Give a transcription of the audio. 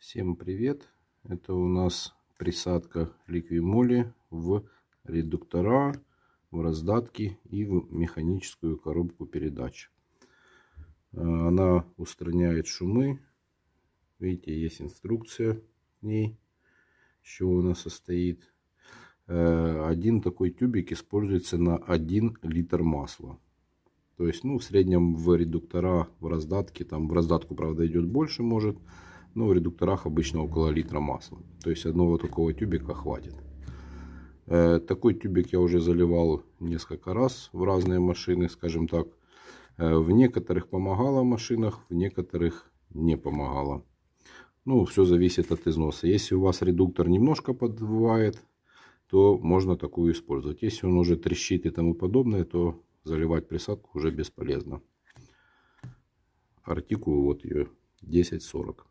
Всем привет! Это у нас присадка ликвимоли в редуктора, в раздатки и в механическую коробку передач. Она устраняет шумы. Видите, есть инструкция в ней, из чего она состоит. Один такой тюбик используется на 1 литр масла. То есть, в среднем в редуктора, в раздатке, там в раздатку, правда, идет больше, может. Но в редукторах обычно около литра масла. То есть одного такого тюбика хватит. Такой тюбик я уже заливал несколько раз в разные машины, скажем так. В некоторых помогало в машинах, в некоторых не помогало. Все зависит от износа. Если у вас редуктор немножко подвывает, то можно такую использовать. Если он уже трещит и тому подобное, то заливать присадку уже бесполезно. Артикул вот ее 1040.